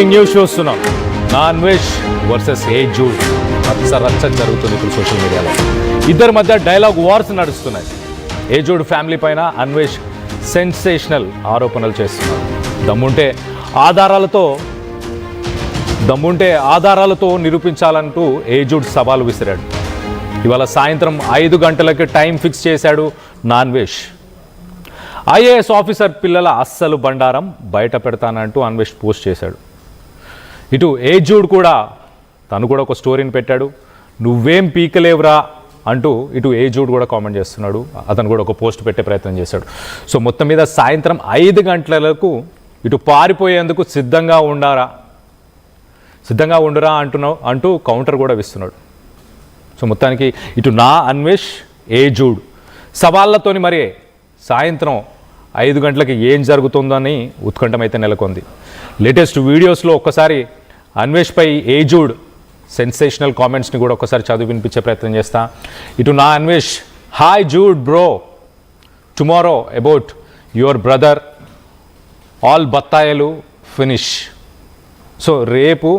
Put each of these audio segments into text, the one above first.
News చూస్తున్నాం. నా Anvesh versus ఏ Jude రచ్చ జరుగుతుంది ఇప్పుడు సోషల్ మీడియాలో. ఇద్దరి మధ్య డైలాగ్ వార్స్ నడుస్తున్నాయి. ఏ జూడ్ ఫ్యామిలీ పైన అన్వేష్ సెన్సేషనల్ ఆరోపణలు చేస్తున్నారు. దమ్ముంటే ఆధారాలతో నిరూపించాలంటూ ఏ జూడ్ సవాలు విసిరాడు. ఇవాళ సాయంత్రం 5 గంటలకి టైం ఫిక్స్ చేశాడు నా అన్వేష్. ఐఏఎస్ ఆఫీసర్ పిల్లల అస్సలు బండారం బయట పెడతానంటూ అన్వేష్ పోస్ట్ చేశాడు. ఇటు ఏ జూడ్ కూడా తను కూడా ఒక స్టోరీని పెట్టాడు. నువ్వేం పీకలేవురా అంటూ ఇటు ఏ జూడ్ కూడా కామెంట్ చేస్తున్నాడు. అతను కూడా ఒక పోస్ట్ పెట్టే ప్రయత్నం చేశాడు. సో మొత్తం మీద సాయంత్రం 5 గంటలకు ఇటు పారిపోయేందుకు సిద్ధంగా ఉండురా అంటూ కౌంటర్ కూడా ఇస్తున్నాడు. సో మొత్తానికి ఇటు నా అన్వేష్ ఏ జూడ్ సవాళ్ళతోని మరి సాయంత్రం 5 గంటలకి ఏం జరుగుతుందని ఉత్కంఠమైతే నెలకొంది. లేటెస్ట్ వీడియోస్లో ఒక్కసారి అన్వేష్పై ఏ జూడ్ సెన్సేషనల్ కామెంట్స్ని కూడా ఒక్కసారి చదివి వినిపించే ప్రయత్నం చేస్తా. ఇటు నా Anvesh, hi Jude bro, tomorrow about your brother, all బత్తాయిలు ఫినిష్. సో రేపు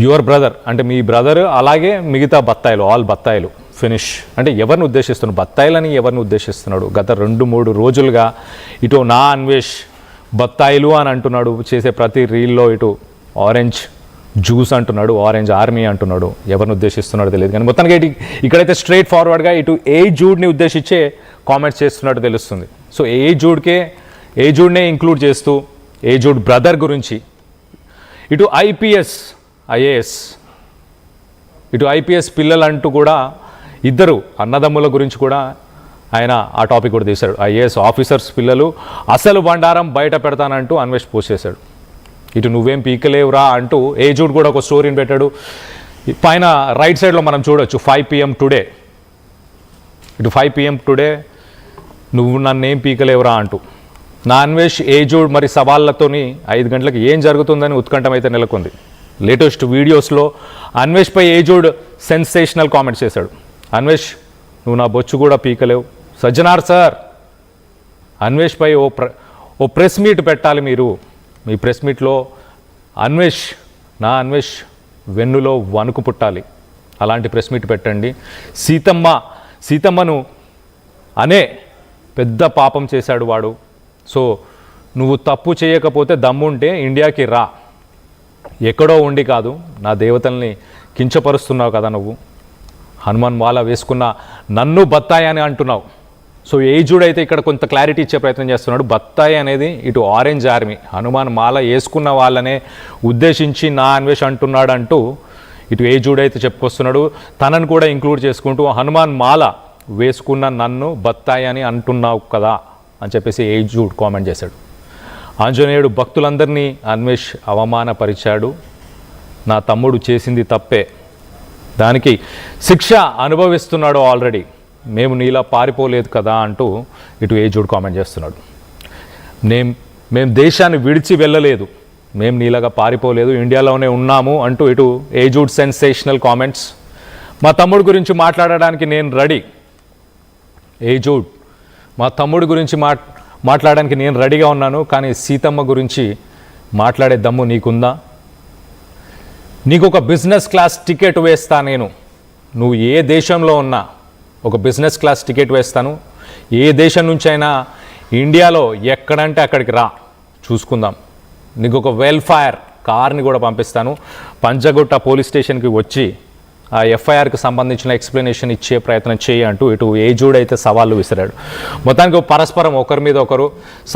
యువర్ బ్రదర్ అంటే మీ బ్రదర్, అలాగే మిగతా బత్తాయిలు, ఆల్ బత్తాయిలు ఫినిష్ అంటే ఎవరిని ఉద్దేశిస్తున్నాడు? బత్తాయిలని ఎవరిని ఉద్దేశిస్తున్నాడు? గత 2-3 రోజులుగా ఇటు నా అన్వేష్ బత్తాయిలు అని అంటున్నాడు. చేసే ప్రతి రీల్లో ఇటు ఆరెంజ్ జ్యూస్ అంటున్నాడు, ఆరెంజ్ ఆర్మీ అంటున్నాడు. ఎవరిని ఉద్దేశిస్తున్నాడో తెలియదు, కానీ మొత్తానికి ఇక్కడైతే స్ట్రైట్ ఫార్వర్డ్గా ఇటు ఏ జూడ్ని ఉద్దేశించే కామెంట్స్ చేస్తున్నట్టు తెలుస్తుంది. సో ఏ జూడ్నే ఇంక్లూడ్ చేస్తూ ఏ జూడ్ బ్రదర్ గురించి ఇటు ఐపీఎస్ పిల్లలంటూ కూడా ఇద్దరు అన్నదమ్ముల గురించి కూడా ఆయన ఆ టాపిక్ కూడా తీశాడు. ఐఏఎస్ ఆఫీసర్స్ పిల్లలు అసలు బండారం బయట పెడతానంటూ అన్వేష్ పోస్ట్ చేశాడు. ఇటు నువ్వేం పీకలేవురా అంటూ ఏ జూడ్ కూడా ఒక స్టోరీని పెట్టాడు. పైన రైట్ సైడ్లో మనం చూడొచ్చు 5 PM టుడే, ఇటు 5 PM టుడే నువ్వు నన్నేం పీకలేవురా అంటూ. నా అన్వేష్ ఏ జూడ్ మరి సవాళ్ళతోని 5 గంటలకు ఏం జరుగుతుందని ఉత్కంఠం అయితే నెలకొంది. లేటెస్ట్ వీడియోస్లో అన్వేష్పై ఏ జూడ్ సెన్సేషనల్ కామెంట్స్ చేశాడు. అన్వేష్, నువ్వు నా బొచ్చు కూడా పీకలేవు. సజ్జనార్ సార్, అన్వేష్పై ఓ ప్రెస్ మీట్ పెట్టాలి మీరు. మీ ప్రెస్ మీట్లో నా అన్వేష్ వెన్నులో వణుకు పుట్టాలి. అలాంటి ప్రెస్ మీట్ పెట్టండి. సీతమ్మను అనే పెద్ద పాపం చేశాడు వాడు. సో నువ్వు తప్పు చేయకపోతే దమ్ముంటే ఇండియాకి రా, ఎక్కడో ఉండి కాదు. నా దేవతల్ని కించపరుస్తున్నావు కదా నువ్వు. హనుమాన్ మాల వేసుకున్న నన్ను బత్తాయి అని అంటున్నావు. సో ఏ జూడ్ అయితే ఇక్కడ కొంత క్లారిటీ ఇచ్చే ప్రయత్నం చేస్తున్నాడు. బత్తాయి అనేది ఇటు ఆరెంజ్ ఆర్మీ, హనుమాన్ మాల వేసుకున్న వాళ్ళనే ఉద్దేశించి నా అన్వేష్ అంటున్నాడు అంటూ ఇటు ఏ జూడ్ అయితే చెప్పుకొస్తున్నాడు. తనను కూడా ఇంక్లూడ్ చేసుకుంటూ హనుమాన్ మాల వేసుకున్న నన్ను బత్తాయి అని అంటున్నావు కదా అని చెప్పేసి ఏ జూడ్ కామెంట్ చేశాడు. ఆంజనేయుడు భక్తులందరినీ అన్వేష్ అవమానపరిచాడు. నా తమ్ముడు చేసింది తప్పే, దానికి శిక్ష అనుభవిస్తున్నాడు ఆల్రెడీ. మేము నీలా పారిపోలేదు కదా అంటూ ఇటు ఏ జూడ్ కామెంట్ చేస్తున్నాడు. మేము దేశాన్ని విడిచి వెళ్ళలేదు, మేము నీలాగా పారిపోలేదు, ఇండియాలోనే ఉన్నాము అంటూ ఇటు ఏ జూడ్ సెన్సేషనల్ కామెంట్స్. మా తమ్ముడు గురించి మాట్లాడడానికి నేను రెడీ. ఏ జూడ్, మా తమ్ముడి గురించి మాట్లాడడానికి నేను రెడీగా ఉన్నాను, కానీ సీతమ్మ గురించి మాట్లాడే దమ్ము నీకుందా? నీకు ఒక బిజినెస్ క్లాస్ టికెట్ వేస్తా నేను. నువ్వు ఏ దేశంలో ఉన్నా ఒక బిజినెస్ క్లాస్ టికెట్ వేస్తాను. ఏ దేశం నుంచి అయినా ఇండియాలో ఎక్కడంటే అక్కడికి రా, చూసుకుందాం. నీకు ఒక వెల్ఫేర్ కార్ని కూడా పంపిస్తాను. పంజగుట్ట పోలీస్ స్టేషన్కి వచ్చి ఆ ఎఫ్ఐఆర్కి సంబంధించిన ఎక్స్ప్లెనేషన్ ఇచ్చే ప్రయత్నం చేయి అంటూ ఇటు ఏ జూడ్ అయితే సవాళ్ళు విసిరాడు. మొత్తానికి పరస్పరం ఒకరి మీద ఒకరు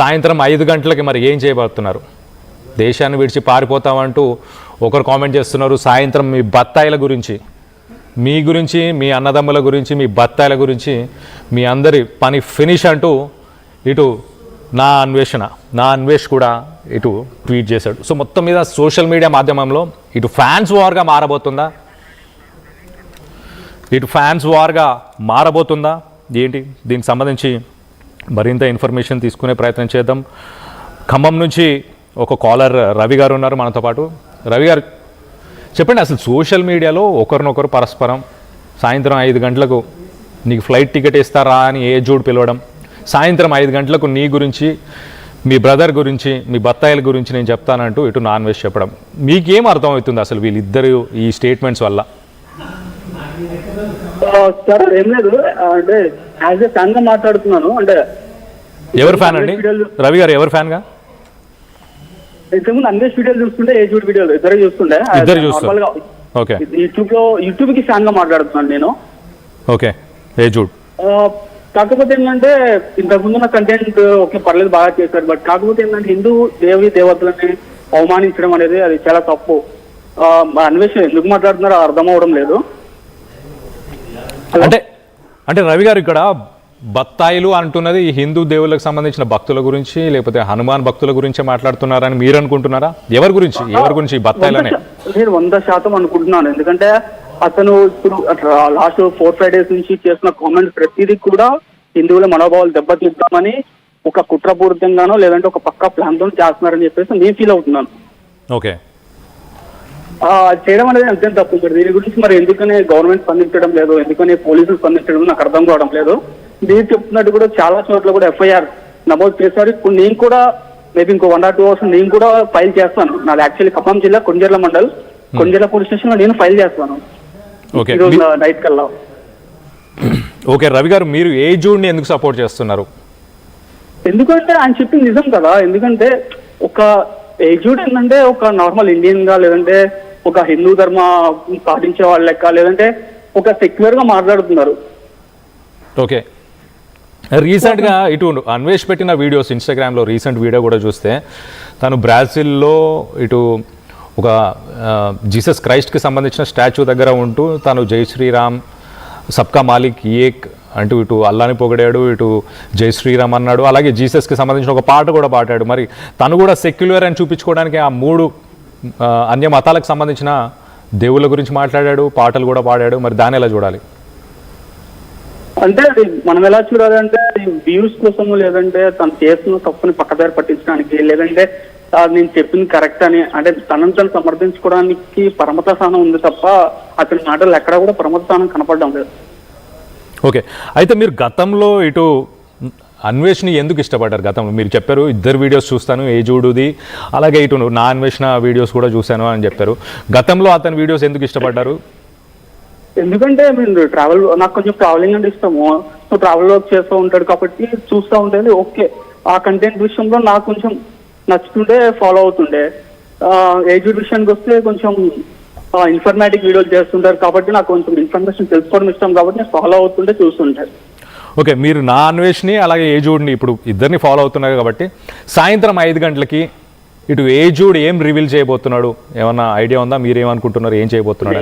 సాయంత్రం 5 గంటలకి మరి ఏం చేయబోతున్నారు? దేశాన్ని విడిచి పారిపోతామంటూ ఒకరు కామెంట్ చేస్తున్నారు. సాయంత్రం మీ బత్తాయిల గురించి, మీ గురించి, మీ అన్నదమ్ముల గురించి, మీ బత్తాయిల గురించి, మీ అందరి పని ఫినిష్ అంటూ ఇటు నా అన్వేష్ కూడా ఇటు ట్వీట్ చేశాడు. సో మొత్తం మీద సోషల్ మీడియా మాధ్యమంలో ఇటు ఫ్యాన్స్ వార్గా మారబోతుందా? ఏంటి? దీనికి సంబంధించి మరింత ఇన్ఫర్మేషన్ తీసుకునే ప్రయత్నం చేద్దాం. ఖమ్మం నుంచి ఒక కాలర్ రవి గారు ఉన్నారు మనతో పాటు. రవి గారు, చెప్పండి, అసలు సోషల్ మీడియాలో ఒకరినొకరు పరస్పరం సాయంత్రం 5 గంటలకు నీకు ఫ్లైట్ టికెట్ ఇస్తారా అని ఏ జూడ్ పిలవడం, సాయంత్రం 5 గంటలకు నీ గురించి మీ బ్రదర్ గురించి మీ బత్తాయిల గురించి నేను చెప్తానంటూ ఇటు నాన్ వెజ్ చెప్పడం మీకేం అర్థమవుతుంది అసలు వీళ్ళిద్దరు ఈ స్టేట్మెంట్స్ వల్ల? సార్ ఏం లేదు, అంటే యాజ్ ఏ ఫ్యాన్ గా మాట్లాడుతున్నాను. అంటే ఎవరు ఫ్యాన్ అండి రవి గారు? ఎవరు ఫ్యాన్ గా? ఇంతకుముందు అన్వేష్ వీడియోలు చూస్తుంటే ఏజూడ్ వీడియోలు ఇద్దరు చూస్తుండే. ఓకే, యూట్యూబ్ కి ఫ్యాన్ గా మాట్లాడుతున్నాను నేను. ఓకే, ఏజూడ్. కాకపోతే ఏంటంటే ఇంతకుముందు ఉన్న కంటెంట్ ఓకే పర్లేదు, బాగా చేశారు. బట్ కాకపోతే ఏంటంటే హిందూ దేవతలని అవమానించడం అనేది అది చాలా తప్పు. అన్వేషణ ఎందుకు మాట్లాడుతున్నారో అర్థం అవడం లేదు. అంటే రవి గారు ఇక్కడ బత్తాయిలు అంటున్నది హిందూ దేవుళ్ళకి సంబంధించిన భక్తుల గురించి లేకపోతే హనుమాన్ భక్తుల గురించే మాట్లాడుతున్నారని మీరు అనుకుంటున్నారా? ఎవరి గురించి బత్తాయిలనే? నేను 100% అనుకుంటున్నాను. ఎందుకంటే అతను ఇప్పుడు లాస్ట్ 4-5 days నుంచి చేసిన కామెంట్స్ ప్రతిదీ కూడా హిందువుల మనోభావాలు దెబ్బతీద్దామని ఒక కుట్రపూరితంగానో లేదంటే ఒక పక్కా ప్లాన్ తో చేస్తున్నారని చెప్పేసి నేను ఫీల్ అవుతున్నాను. ఓకే, చేయడం అనేది అంతే తప్పు. మరి దీని గురించి మరి ఎందుకని గవర్నమెంట్ స్పందించడం లేదు, ఎందుకని పోలీసులు స్పందించడం నాకు అర్థం కావడం లేదు. మీరు చెప్తున్నట్టు కూడా చాలా చోట్ల కూడా FIR నమోదు చేశారు. ఇప్పుడు నేను కూడా మేబీ ఇంకో 1 or 2 hours నేను కూడా ఫైల్ చేస్తాను. నాది యాక్చువల్లీ ఖమ్మం జిల్లా కొంజర్ల మండల్, కొంజర్ల పోలీస్ స్టేషన్ లో నేను ఫైల్ చేస్తాను ఈరోజు నైట్ కల్లా. ఓకే రవి గారు, మీరు ఏజూడ్ని ఎందుకు సపోర్ట్ చేస్తున్నారు? ఎందుకంటే ఆయన చెప్పింది నిజం కదా. ఎందుకంటే ఒక ఏజూడ్ ఏంటంటే ఒక నార్మల్ ఇండియన్ గా లేదంటే ఒక హిందూ ధర్మ పాటించే వాళ్ళ లెక్క లేదంటే ఒక సెక్యులర్ గా మాట్లాడుతున్నారు. ఓకే, రీసెంట్గా ఇటు అన్వేష్ పెట్టిన వీడియోస్ ఇన్స్టాగ్రామ్లో రీసెంట్ వీడియో కూడా చూస్తే తను బ్రాజిల్లో ఇటు ఒక జీసస్ క్రైస్ట్కి సంబంధించిన స్టాచ్యూ దగ్గర ఉంటూ తను జై శ్రీరామ్ సబ్కా మాలిక్ ఏక్ అంటూ ఇటు అల్లాని పొగిడాడు, ఇటు జై శ్రీరామ్ అన్నాడు, అలాగే జీసస్కి సంబంధించిన ఒక పాట కూడా పాడాడు. మరి తను కూడా సెక్యులర్ అని చూపించుకోవడానికి ఆ 3 అన్య మతాలకు సంబంధించిన దేవుళ్ళ గురించి మాట్లాడాడు, పాటలు కూడా పాడాడు. మరి దాన్ని ఎలా చూడాలి? అంటే మనం ఎలా చూడాలంటే వ్యూస్ కోసం లేదంటే తను చేస్తున్న తప్పుని పక్కదారి పట్టించడానికి లేదంటే నేను చెప్పింది కరెక్ట్ అని అంటే తనను సమర్థించుకోవడానికి పరమత స్థానం ఉంది తప్ప అతని మాటలు ఎక్కడా కూడా పరమత స్థానం కనపడడం లేదు. ఓకే, అయితే మీరు గతంలో ఇటు అన్వేషణ ఎందుకు ఇష్టపడ్డారు? గతంలో మీరు చెప్పారు ఇద్దరు వీడియోస్ చూస్తాను ఏజూడుది, అలాగే ఇటు నా అన్వేషణ వీడియోస్ కూడా చూశాను అని చెప్పారు. గతంలో అతని వీడియోస్ ఎందుకు ఇష్టపడ్డారు? ఎందుకంటే మీరు నాకు కొంచెం ట్రావెలింగ్ అంటే ఇష్టము. సో ట్రావెల్ వర్క్ చేస్తూ ఉంటాడు కాబట్టి చూస్తూ ఉంటుంది. ఓకే, ఆ కంటెంట్ విషయంలో నాకు కొంచెం నచ్చుతుండే ఫాలో అవుతుండే. ఏజూడ్ విషయానికి వస్తే కొంచెం ఇన్ఫర్మేటిక్ వీడియోలు చేస్తుంటారు కాబట్టి నాకు కొంచెం ఇన్ఫర్మేషన్ తెలుసుకోవడం ఇష్టం కాబట్టి నేను ఫాలో అవుతుంటే చూస్తుంటాను. ఓకే, మీరు నా అన్వేషణని అలాగే ఏజూడ్ని ఇప్పుడు ఇద్దరిని ఫాలో అవుతున్నారు కాబట్టి సాయంత్రం 5 గంటలకి ఇటు ఏజూడ్ ఏం రివీల్ చేయబోతున్నాడు ఏమన్నా ఐడియా ఉందా? మీరేమనుకుంటున్నారు? ఏం చేయబోతున్నాడు?